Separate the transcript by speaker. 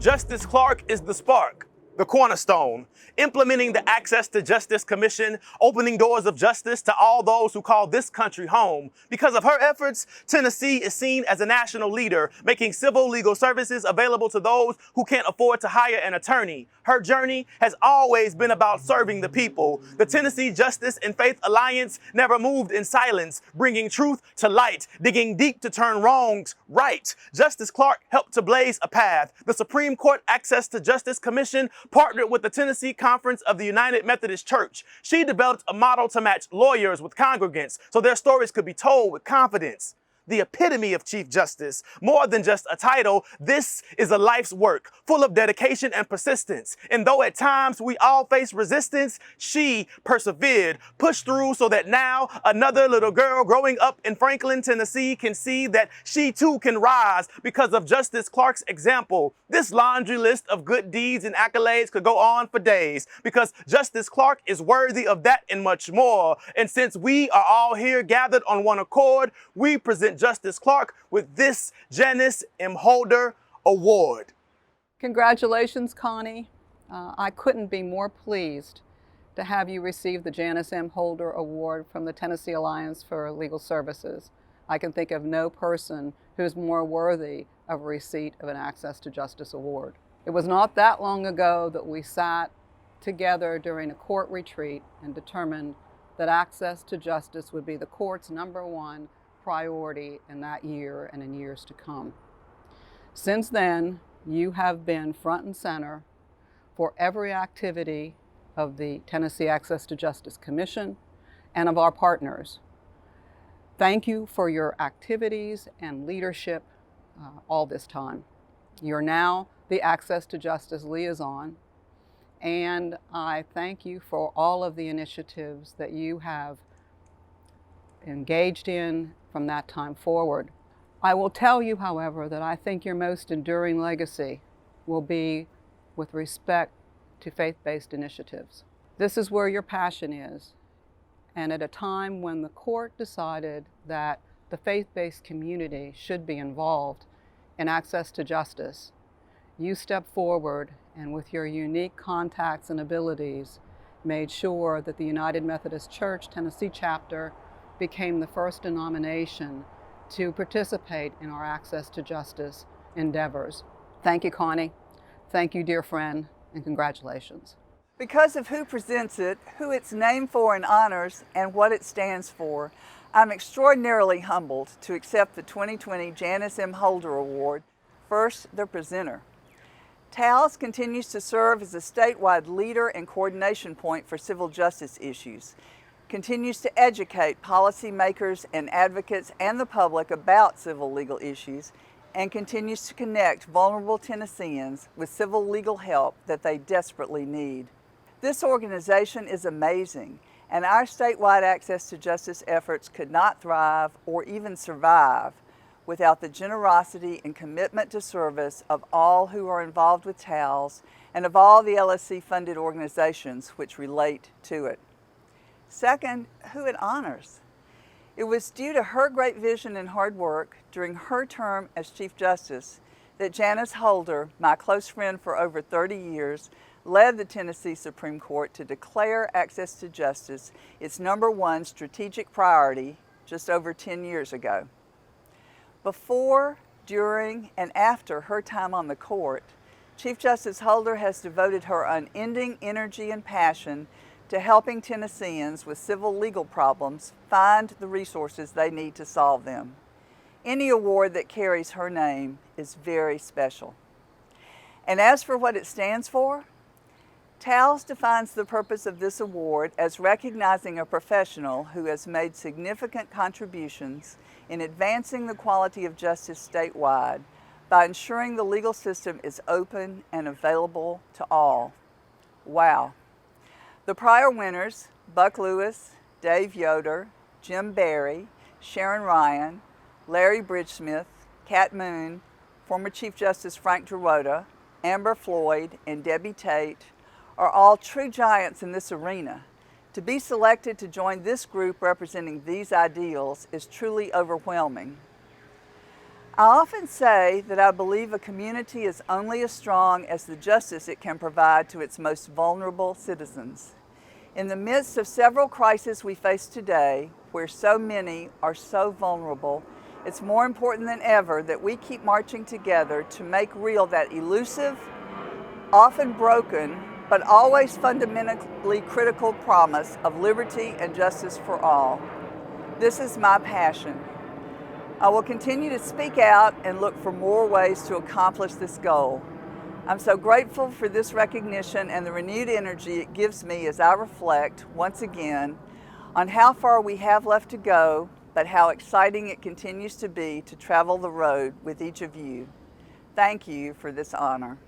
Speaker 1: Justice Clark is the spark, the cornerstone, implementing the Access to Justice Commission, opening doors of justice to all those who call this country home. Because of her efforts, Tennessee is seen as a national leader, making civil legal services available to those who can't afford to hire an attorney. Her journey has always been about serving the people. The Tennessee Justice and Faith Alliance never moved in silence, bringing truth to light, digging deep to turn wrongs right. Justice Clark helped to blaze a path. The Supreme Court Access to Justice Commission partnered with the Tennessee Conference of the United Methodist Church. She developed a model to match lawyers with congregants so their stories could be told with confidence. The epitome of Chief Justice. More than just a title, this is a life's work, full of dedication and persistence. And though at times we all face resistance, she persevered, pushed through so that now another little girl growing up in Franklin, Tennessee can see that she too can rise because of Justice Clark's example. This laundry list of good deeds and accolades could go on for days because Justice Clark is worthy of that and much more. And since we are all here gathered on one accord, we present Justice Clark with this Janice M. Award.
Speaker 2: Congratulations, Connie. I couldn't be more pleased to have you receive the Janice M. Award from the Tennessee Alliance for Legal Services. I can think of no person who's more worthy of a receipt of an Access to Justice Award. It was not that long ago that we sat together during a court retreat and determined that access to justice would be the court's #1 priority in that year and in years to come. Since then, you have been front and center for every activity of the Tennessee Access to Justice Commission and of our partners. Thank you for your activities and leadership all this time. You're now the Access to Justice liaison, and I thank you for all of the initiatives that you have engaged in from that time forward. I will tell you, however, that I think your most enduring legacy will be with respect to faith-based initiatives. This is where your passion is. And at a time when the court decided that the faith-based community should be involved in access to justice, you stepped forward and with your unique contacts and abilities made sure that the United Methodist Church Tennessee chapter became the first denomination to participate in our access to justice endeavors. Thank you, Connie. Thank you, dear friend, and congratulations.
Speaker 3: Because of who presents it, who it's named for and honors, and what it stands for, I'm extraordinarily humbled to accept the 2020 Janice M. Award. First, the presenter. TALS continues to serve as a statewide leader and coordination point for civil justice issues, continues to educate policymakers and advocates and the public about civil legal issues, and continues to connect vulnerable Tennesseans with civil legal help that they desperately need. This organization is amazing, and our statewide access to justice efforts could not thrive or even survive without the generosity and commitment to service of all who are involved with TALS and of all the LSC-funded organizations which relate to it. Second, who it honors. It was due to her great vision and hard work during her term as Chief Justice that Janice Holder, my close friend for over 30 years, led the Tennessee Supreme Court to declare access to justice its #1 strategic priority just over 10 years ago. Before, during, and after her time on the court, Chief Justice Holder has devoted her unending energy and passion to helping Tennesseans with civil legal problems find the resources they need to solve them. Any award that carries her name is very special. And as for what it stands for, TALS defines the purpose of this award as recognizing a professional who has made significant contributions in advancing the quality of justice statewide by ensuring the legal system is open and available to all. Wow. The prior winners, Buck Lewis, Dave Yoder, Jim Barry, Sharon Ryan, Larry Bridgesmith, Kat Moon, former Chief Justice Frank Drewota, Amber Floyd, and Debbie Tate, are all true giants in this arena. To be selected to join this group representing these ideals is truly overwhelming. I often say that I believe a community is only as strong as the justice it can provide to its most vulnerable citizens. In the midst of several crises we face today, where so many are so vulnerable, it's more important than ever that we keep marching together to make real that elusive, often broken, but always fundamentally critical promise of liberty and justice for all. This is my passion. I will continue to speak out and look for more ways to accomplish this goal. I'm so grateful for this recognition and the renewed energy it gives me as I reflect, once again, on how far we have left to go, but how exciting it continues to be to travel the road with each of you. Thank you for this honor.